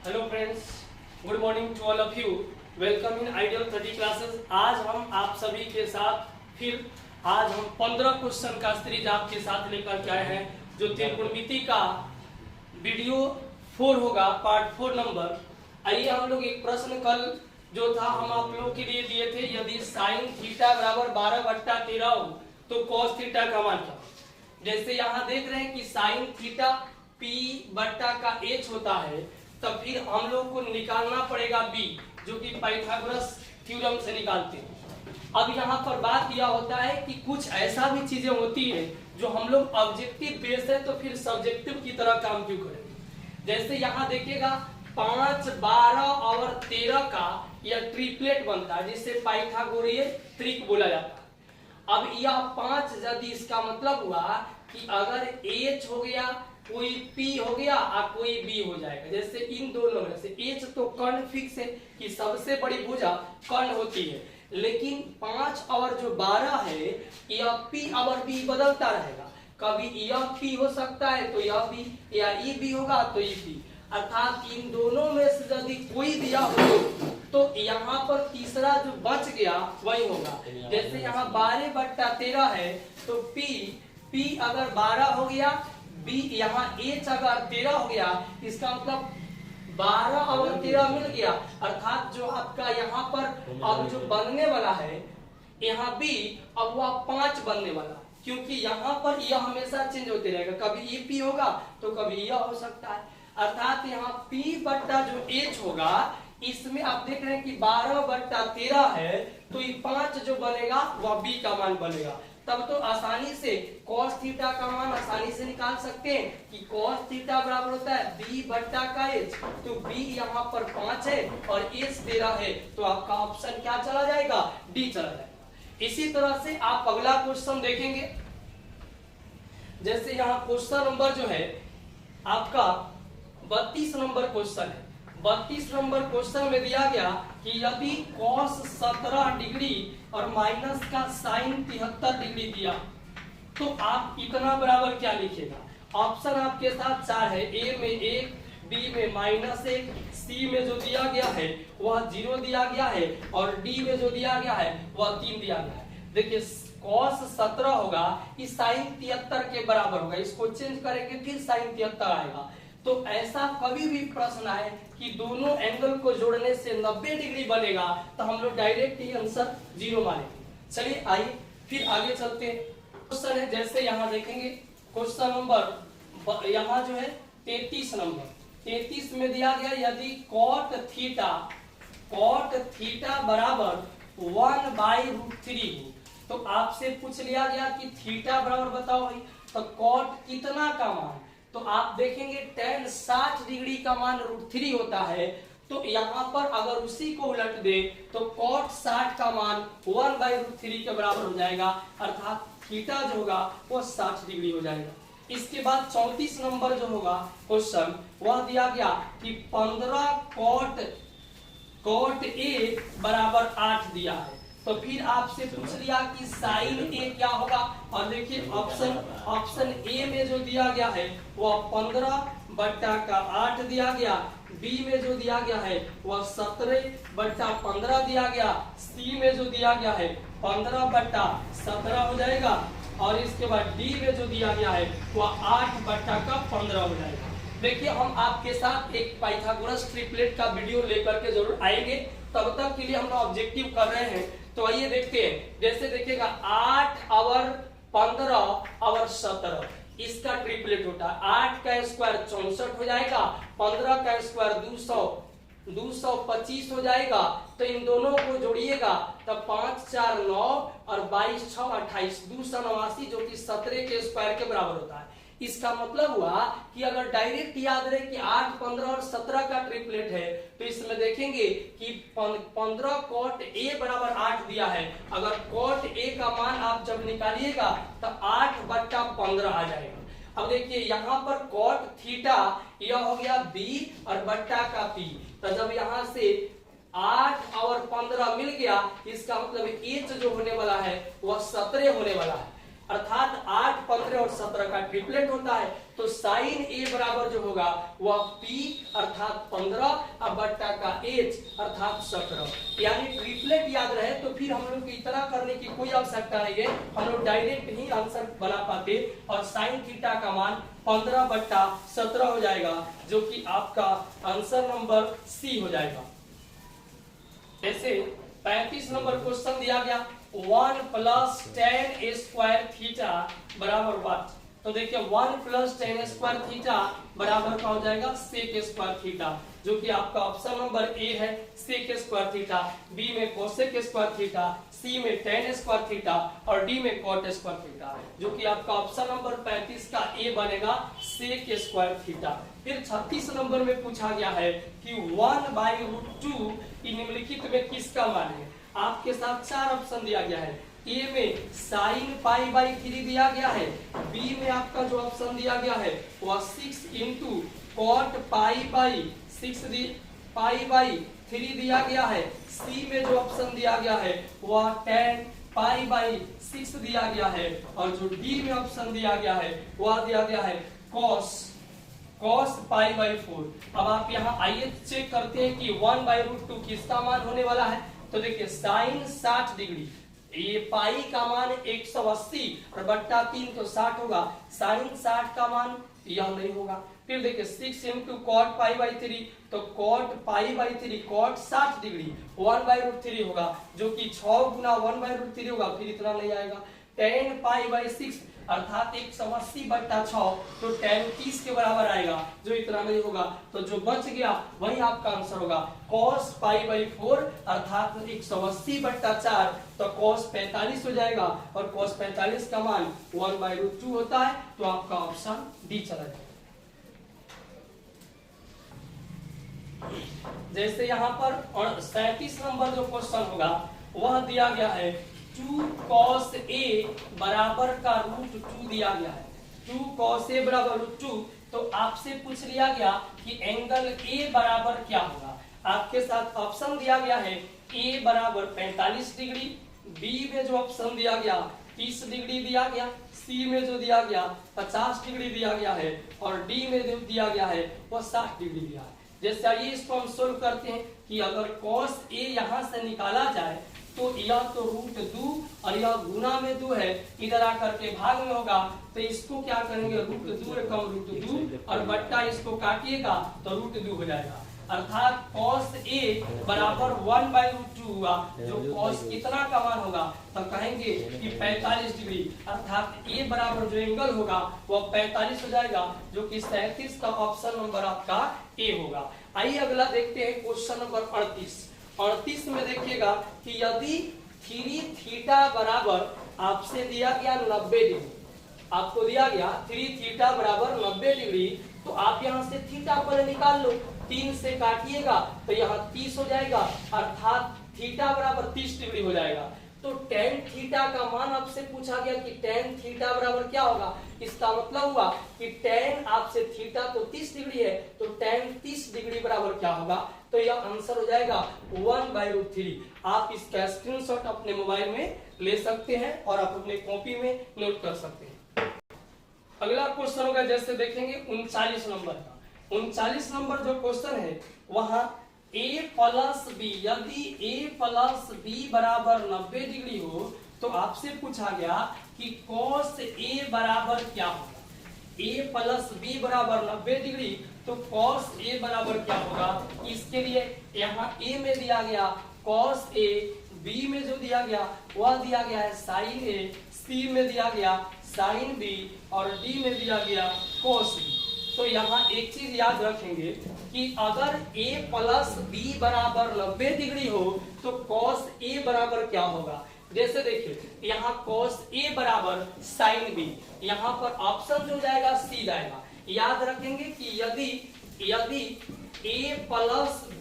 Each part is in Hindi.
Hello friends, good morning to all of you. Welcome in ideal 30 classes. आज हम आप सभी के साथ आज हम 15 क्वेश्चन का सीरीज आपके साथ लेकर के आए हैं, जो त्रिकोणमिति का वीडियो 4 होगा, पार्ट 4 नंबर। आइए हम लोग एक प्रश्न कल जो था हम आप लोग के लिए दिए थे, यदि साइन थीटा बराबर 12/13 हो तो कॉस थीटा का मान क्या। जैसे यहाँ देख रहे हैं कि साइन थीटा P बट्टा का H होता है, तब फिर हम लोग को निकालना पड़ेगा B, जो कि पाइथागोरस थ्योरम से निकालते हैं। अब यहाँ पर बात यह होता है कि कुछ ऐसा भी चीजें होती है जो हम लोग ऑब्जेक्टिव बेस है, तो फिर सब्जेक्टिव की तरह काम क्यों करें। जैसे यहाँ देखिएगा 5, 12 और 13 का यह ट्रिपलेट बनता है, जिसे पाइथागोरीय त्रिक बोला जाता है। अब यह 5 यदि इसका मतलब हुआ कि अगर H हो गया, कोई P हो गया और कोई B हो जाएगा। जैसे इन दोनों में से H तो कर्ण फिक्स है कि सबसे बड़ी भुजा कर्ण होती है, लेकिन 5 और जो 12 है यह P और B बदलता रहेगा। कभी यह P हो सकता है तो यह B, या ये B होगा तो ये B, अर्थात इन दोनों में से यदि कोई दिया हो तो यहाँ पर तीसरा जो बच गया वही होगा। जैसे यहाँ 12/13 है तो P अगर 12 हो गया, B यहाँ H अगर 13 हो गया, इसका मतलब 12 और 13 मिल गया, अर्थात जो आपका यहाँ पर अब जो बनने वाला है यहाँ B, अब वह 5 बनने वाला, क्योंकि यहाँ पर यह हमेशा चेंज होते रहेगा। कभी ये P होगा तो कभी यह हो सकता है, अर्थात यहाँ P बट्टा जो H होगा, इसमें आप देख रहे हैं कि 12/13 है, तो ये 5 जो बनेगा वह B का मान बनेगा। तब तो आसानी से cos थीटा का मान आसानी से निकाल सकते हैं कि cos थीटा बराबर होता है B बट्टा का H। तो B यहाँ पर 5 है और H 13 है, तो आपका ऑप्शन क्या चला जाएगा, D चला जाएगा। इसी तरह से आप अगला क्वेश्चन देखेंगे। जैसे यहाँ क्वेश्चन नंबर जो है आपका 32 नंबर क्वेश्चन है। 32 नंबर क्वेश्चन में दिया गया कि यदि cos 17 डिग्री और माइनस का साइन 73 डिग्री दिया तो आप इतना बराबर क्या लिखेगा। ऑप्शन आपके साथ 4 है, A में 1, B में -1, C में जो दिया गया है वह 0 दिया गया है, और D में जो दिया गया है वह 3 दिया गया है। देखिए cos 17 होगा, इस साइन 73 के बराबर होगा, इसको चेंज करेंगे फिर साइन 73 आएगा। तो ऐसा कभी भी प्रश्न आए कि दोनों एंगल को जोड़ने से 90 डिग्री बनेगा, तो हम लोग डायरेक्ट ही आंसर 0 मानेंगे। चलिए आइए फिर आगे चलते हैं। क्वेश्चन है, जैसे यहाँ देखेंगे क्वेश्चन नंबर यहाँ जो है 33 नंबर 33 में दिया गया यदि cot थीटा बराबर 1/√3 हो, तो आपसे पूछ लिया गया कि थीटा बराबर बताओ भाई, तो cot कितना का मान, तो आप देखेंगे tan 60 डिग्री का मान √3 होता है। तो यहाँ पर अगर उसी को उलट दे तो cot 60 का मान 1/√3 के बराबर हो जाएगा, अर्थात थीटा जो होगा वो 60 डिग्री हो जाएगा। इसके बाद 34 नंबर जो होगा क्वेश्चन, वह दिया गया कि 15 cot A बराबर 8 दिया है, तो फिर आपसे पूछ लिया कि साइन A क्या होगा। और देखिए ऑप्शन A में जो दिया गया है वह 15/8 दिया गया, B में जो दिया गया है वह 17/15 दिया गया, C में जो दिया गया है 15/17 हो जाएगा, और इसके बाद D में जो दिया गया है वह 8/15 हो जाएगा। देखिए हम आपके साथ एक पाइथागोरस ट्रिपलेट का वीडियो लेकर के जरूर आएंगे, तब तक के लिए हम ऑब्जेक्टिव कर रहे हैं। तो आइए देखते हैं। जैसे देखिएगा 8 और 15 और 17 इसका ट्रिपलेट होता है। 8 का स्क्वायर 64 हो जाएगा, 15 का स्क्वायर 225 हो जाएगा। तो इन दोनों को जोड़िएगा तब 5 4 9 और 22 6 28 289, जो कि 17 के स्क्वायर के बराबर होता है। इसका मतलब हुआ कि अगर डायरेक्ट याद रहे कि 8, 15 और 17 का ट्रिपलेट है, तो इसमें देखेंगे कि 15 cot A बराबर 8 दिया है। अगर cot A का मान आप जब निकालिएगा तो 8/15 आ जाएगा। अब देखिए यहाँ पर cot थीटा यह हो गया B और बट्टा का P, तो जब यहाँ से 8 और 15 मिल गया, इसका मतलब H जो होने वाला है वह 17 होने वाला है। अर्थात 8, 15 और 17 का ट्रिपलेट होता है, तो साइन ए बराबर जो होगा वह पी अर्थात 15 अब बट्टा का एच अर्थात 17, यानी ट्रिपलेट याद रहे तो फिर हम लोग को इतना करने की कोई आवश्यकता नहीं है, हम लोग डायरेक्ट ही आंसर बना पाते और साइन थीटा का मान 15 बट्टा 17 हो जाएगा, जो कि आपका आंसर नंबर सी हो जाएगा। ऐसे 35 नंबर क्वेश्चन दिया गया 1 + tan स्क्वायर थीटा बराबर व्हाट। तो देखिए 1 + tan स्क्वायर थीटा बराबर क्या हो जाएगा sec स्क्वायर थीटा, जो कि आपका ऑप्शन नंबर ए है sec स्क्वायर थीटा, बी में cosec स्क्वायर थीटा, सी में tan स्क्वायर थीटा और डी में cot स्क्वायर थीटा, जो कि आपका ऑप्शन नंबर 35 का ए बनेगा sec स्क्वायर थीटा। फिर 36 नंबर में पूछा गया है कि 1/√2 निम्नलिखित में किसका मान है। आपके साथ 4 ऑप्शन दिया गया है, ए में साइन π/3 दिया गया है, बी में आपका जो ऑप्शन दिया गया है वह 6 × cot π/3 दिया गया है, सी में जो ऑप्शन दिया गया है वह tan π/6 दिया गया है और जो डी में ऑप्शन दिया गया है वह दिया गया है cos π/4। अब आप यहाँ आइए चेक करते हैं कि 1/√2 किसका मान होने वाला है। तो देखिए साइन 60 डिग्री, ये पाई का मान 180 और बट्टा 3 तो 60 होगा, साइन 60 का मान यह नहीं होगा। फिर देखिए 6 × cot π/3, तो cot π/3 cot 60 डिग्री 1/√3 होगा, जो कि 6 × 1/√3 होगा, फिर इतना नहीं आएगा। tan π/6 अर्थात 180 बट्टा 6, तो tan 30 के बराबर आएगा, जो इतना नहीं होगा, तो जो बच गया वही आपका आंसर होगा cos π/4 अर्थात 180 बट्टा 4, तो cos 45 हो जाएगा और cos 45 का मान 1/√2 होता है, तो आपका ऑप्शन डी चला जाएगा। जैसे यहाँ पर 37 नंबर जो क्वेश्चन होगा वह दिया गया है 2 cos a बराबर का √2 दिया गया है, 2 cos a बराबर √2, तो आपसे पूछ लिया गया कि एंगल a बराबर क्या होगा। आपके साथ ऑप्शन दिया गया है a बराबर 45 डिग्री, b में जो ऑप्शन दिया गया 30 डिग्री दिया गया, सी में जो दिया गया 50 डिग्री दिया गया है और डी में जो दिया गया है वो 60 डिग्री दिया है। जैसे आइए इसको हम सोल्व करते हैं कि अगर cos a यहाँ से निकाला जाए तो यह तो √2 और यह गुना में 2 है, इधर आकर के भाग में होगा, तो इसको क्या करेंगे √2 कम √2 और बट्टा इसको काटिएगा तो √2 हो जाएगा, अर्थात cos a बराबर 1/√2 हुआ, जो cos कितना का मान होगा तो कहेंगे कि 45 डिग्री, अर्थात a बराबर जो एंगल होगा वह 45 हो जाएगा, जो कि 37 का ऑप्शन नंबर आपका ए होगा। आइए अगला देखते हैं क्वेश्चन नंबर 38 में देखिएगा कि यदि 3 थीटा बराबर आपसे दिया गया 90 डिग्री, आपको दिया गया 3 थीटा बराबर 90 डिग्री, तो आप यहाँ से थीटा पर निकाल लो, 3 से काटिएगा तो यहाँ 30 हो जाएगा, अर्थात थीटा बराबर 30 डिग्री हो जाएगा। तो tan थीटा का मान आपसे पूछा गया कि tan थीटा बराबर क्या होगा, इसका मतलब हुआ कि tan आपसे थीटा तो 30 डिग्री है, तो tan 30 डिग्री बराबर क्या होगा, तो यह आंसर हो जाएगा 1/√3। आप इसका स्क्रीनशॉट अपने मोबाइल में ले सकते हैं और आप अपने कॉपी में नोट कर सकते हैं। अगला क्वेश्चन होगा, जैसे देखेंगे 39 नंबर का। 39 नंबर जो क्वेश्चन है वहां a + b, यदि a + b बराबर 90 डिग्री हो तो आपसे पूछा गया कि cos a बराबर क्या होगा। a + b बराबर 90 डिग्री, तो cos a बराबर क्या होगा, इसके लिए यहाँ a में दिया गया cos a, b में जो दिया गया वह दिया गया है sin a, c में दिया गया sin b और d में दिया गया cos b। तो यहाँ एक चीज याद रखेंगे कि अगर a + b बराबर 90 डिग्री हो तो cos a बराबर क्या होगा। जैसे देखिए यहाँ cos a बराबर sin b, यहाँ पर ऑप्शन जो जाएगा c जाएगा। याद रखेंगे कि यदि a +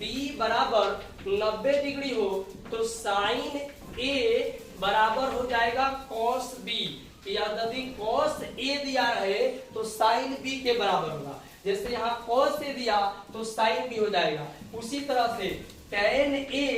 b बराबर 90 डिग्री हो तो sin a बराबर हो जाएगा cos b, यदि cos a दिया रहे तो sin b के बराबर होगा। जैसे यहाँ cos a दिया तो sin b हो जाएगा। उसी तरह से tan A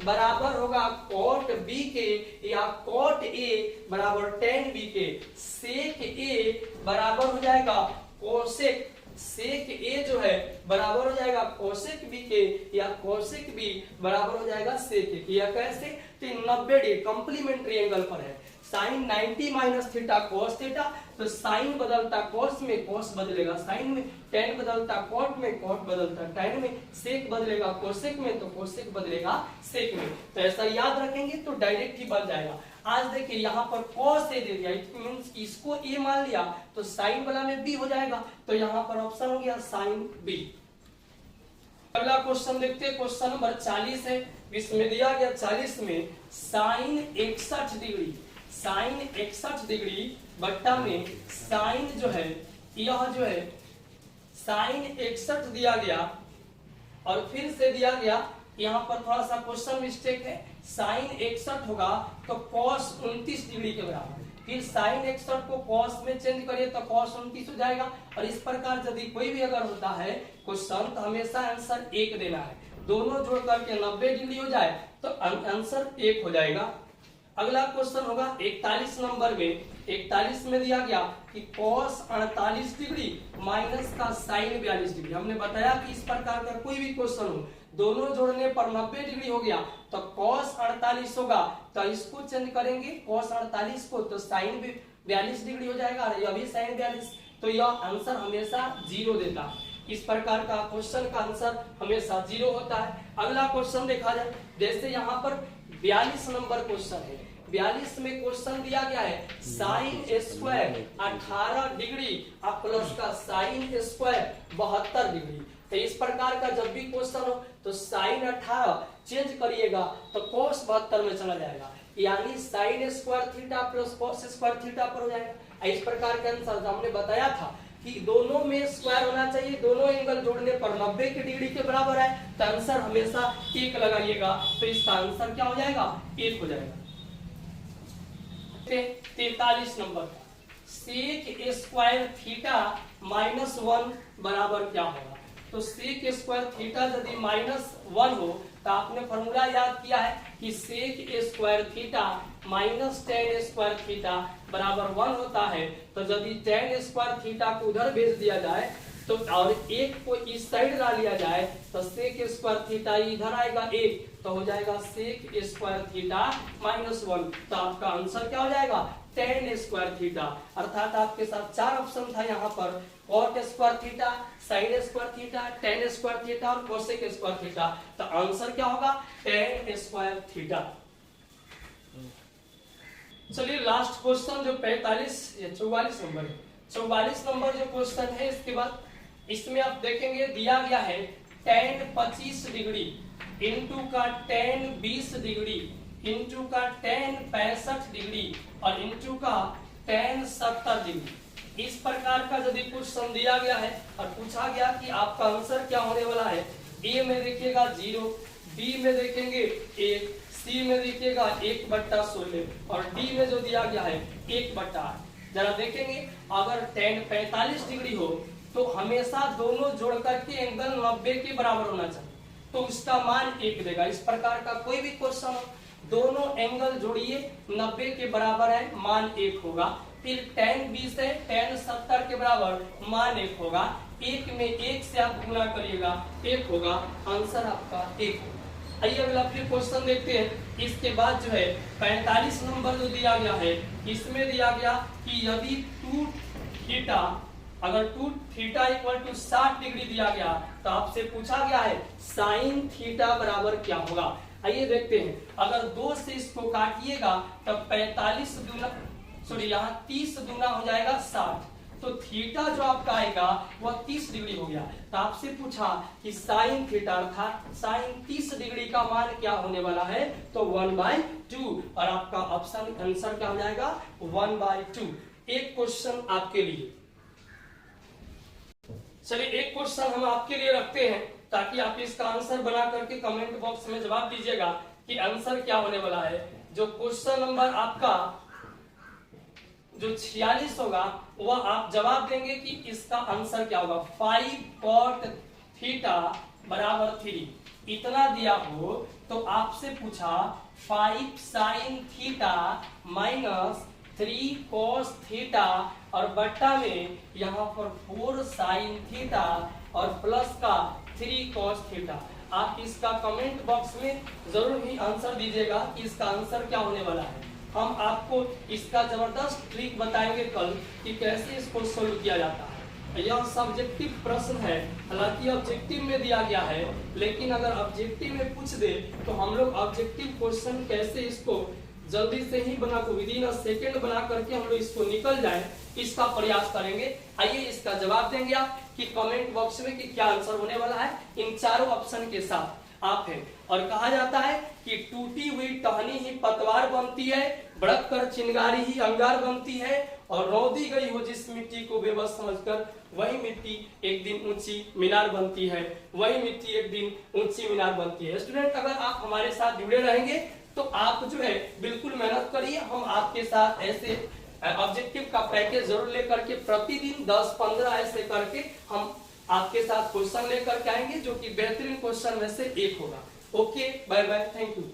बराबर होगा cot B के या cot A बराबर tan B के, sec A बराबर हो जाएगा cosec, sec A जो है बराबर हो जाएगा cosec B के या cosec B बराबर हो जाएगा sec A। या कैसे? तो 90 डिग्री कॉम्प्लीमेंट्री एंगल पर है। Sine 90 minus theta cos theta, तो साइन बदलता cos में, cos बदलेगा साइन में, tan बदलता cot में, cot बदलता tan में, sec बदलेगा cosec में, तो cosec बदलेगा sec में। तो ऐसा याद रखेंगे तो डायरेक्ट ही बन जाएगा। आज देखिए यहाँ पर cos A दे दिया, इट मींस इसको A मान लिया तो साइन वाला में B हो जाएगा, तो यहाँ पर ऑप्शन हो गया साइन B। अगला क्वेश्चन देखते हैं, क्वेश्चन नंबर 40 है। इसमें दिया गया 40 में साइन 61 डिग्री, साइन 61 डिग्री बट्टा में साइन जो है, यह जो है साइन 61 दिया गया और फिर से दिया गया, यहाँ पर थोड़ा सा क्वेश्चन मिस्टेक है, साइन 61 होगा तो cos 29 डिग्री के बराबर, फिर साइन 61 को cos में चेंज करिए तो cos 29 हो जाएगा। और इस प्रकार यदि कोई भी अगर होता है क्वेश्चन तो हमेशा आंसर 1 देना है, दोनों जोड़ करके 90 डिग्री हो जाए तो आंसर 1 हो जाएगा। अगला क्वेश्चन होगा 41 नंबर में, 41 में दिया गया कि cos 48 डिग्री माइनस का साइन 42 डिग्री। हमने बताया कि इस प्रकार का कोई भी क्वेश्चन हो दोनों जोड़ने पर 90 डिग्री हो गया तो cos 48 होगा, तो इसको चेंज करेंगे cos 48 को तो साइन 42 डिग्री हो जाएगा और यह भी साइन 42, तो यह आंसर हमेशा 0 देता है। इस प्रकार का क्वेश्चन का आंसर हमेशा 0 होता है। अगला क्वेश्चन देखा जाए, जैसे यहाँ पर 42 नंबर क्वेश्चन है, 42 में क्वेश्चन दिया गया है साइन स्क्वायर 18 डिग्री और प्लस का साइन स्क्वायर 72 डिग्री। तो इस प्रकार का जब भी क्वेश्चन हो तो साइन 18 चेंज करिएगा तो cos 72 में चला जाएगा, यानी sign square theta plus cos square theta पर हो जाएगा। इस प्रकार का आंसर हमने बताया था कि दोनों में स्क्वायर होना चाहिए, दोनों एंगल जोड़ने पर 90 के डिग्री के बराबर है, तो आंसर हमेशा 1 लगाइएगा, तो इसका आंसर क्या हो जाएगा? 1 हो जाएगा। 43 नंबर का सेक स्क्वायर थीटा माइनस 1 बराबर क्या होगा? तो सेक स्क्वायर थीटा यदि -1 हो तो आपने फॉर्मूला याद किया है कि sec square theta minus tan square theta बराबर 1 होता है। तो यदि टेन स्क्वायर थीटा को उधर भेज दिया जाए तो और एक को इस साइड ला लिया जाए तो सेक स्क्वायर थीटा इधर आएगा 1, तो हो जाएगा सेक स्क्वायर थीटा -1। तो आपका आंसर क्या हो जाएगा? Tan square theta. अर्थात आपके साथ 4 ऑप्शन था यहाँ पर, cot square theta, sine square theta, tan square theta और कोसेक स्क्वायर थीटा। तो आंसर क्या होगा? Tan square theta. चलिए लास्ट क्वेश्चन जो 44 नंबर है, 44 नंबर जो क्वेश्चन है, इसके बाद इसमें आप देखेंगे दिया गया है tan 25 डिग्री इंटू का tan 20 डिग्री इंटू का tan 65 डिग्री और इंटू का tan 70 डिग्री। इस प्रकार का यदि क्वेश्चन दिया गया है और पूछा गया कि आपका आंसर क्या होने वाला है, ए में देखिएगा 0, बी में देखेंगे 1, सी में देखिएगा 1/16 और डी में जो दिया गया है 1/8। जरा देखेंगे अगर tan 45 डिग्री हो तो हमेशा दोनों जोड़ करके एंगल 90 के बराबर होना चाहिए, तो उसका मान 1 देगा। इस प्रकार का कोई भी क्वेश्चन हो, दोनों एंगल जोड़िए 90 के बराबर है, मान 1 होगा। फिर tan 20 है, tan 70 के बराबर, मान 1 होगा। 1 में 1 से आप गुना करिएगा 1 होगा, आंसर आपका 1 होगा। आइए अगला फिर क्वेश्चन देखते हैं। इसके बाद जो है 45 नंबर जो दिया गया है, इसमें दिया गया कि यदि 2 थीटा अगर 2 थीटा इक्वल टू 60 डिग्री दिया गया तो आपसे पूछा गया है साइन थीटा बराबर क्या होगा। आइए देखते हैं, अगर 2 से इसको काटिएगा तब 45 दूना यहाँ 30 दूना हो जाएगा 60, तो थीटा जो आपका आएगा वह 30 डिग्री हो गया। तो आपसे पूछा कि साइन थीटा अर्थात साइन 30 डिग्री का मान क्या होने वाला है, तो 1/2 और आपका ऑप्शन आंसर क्या हो जाएगा? 1/2। एक क्वेश्चन आपके लिए, चलिए एक क्वेश्चन हम आपके लिए रखते हैं ताकि आप इसका आंसर बना करके कमेंट बॉक्स में जवाब दीजिएगा कि आंसर क्या होने वाला है। जो क्वेश्चन नंबर आपका जो 46 होगा वह आप जवाब देंगे कि इसका आंसर क्या होगा। 5 cot थीटा बराबर 3, इतना दिया हो तो आपसे पूछा 5 sin theta minus 3 cos theta और बट्टा में यहाँ पर 4 sin थीटा और प्लस का 3 cos थीटा। आप इसका कमेंट बॉक्स में जरूर ही आंसर दीजिएगा कि इसका आंसर क्या होने वाला है। हम आपको इसका जबरदस्त ट्रिक बताएंगे कल कि कैसे इसको सोल्व किया जाता है। यह सब्जेक्टिव प्रश्न है, हालांकि ऑब्जेक्टिव में दिया गया है, लेकिन अगर ऑब्जेक्टिव में पूछ दे तो हम लोग ऑब्जेक्टिव क्वेश्चन कैसे इसको जल्दी से ही बना को विदिन अ सेकेंड बना करके हम लोग इसको निकल जाए, इसका प्रयास करेंगे। आइए इसका जवाब देंगे आप कि कमेंट बॉक्स में कि क्या आंसर होने वाला है इन चारों ऑप्शन के साथ आप है। और कहा जाता है कि टूटी हुई टहनी ही पतवार बनती है, भड़क कर चिंगारी ही अंगार बनती है, और रौंदी गई हो जिस मिट्टी को बेबस समझकर वही मिट्टी एक दिन ऊंची मीनार बनती है, वही मिट्टी एक दिन ऊंची मीनार बनती है। स्टूडेंट, अगर आप हमारे साथ जुड़े रहेंगे तो आप जो है बिल्कुल मेहनत करिए। हम आपके साथ ऐसे ऑब्जेक्टिव का पैकेज जरूर लेकर के प्रतिदिन 10-15 ऐसे करके हम आपके साथ क्वेश्चन लेकर के आएंगे, जो कि बेहतरीन क्वेश्चन में से एक होगा। Okay, bye bye, thank you.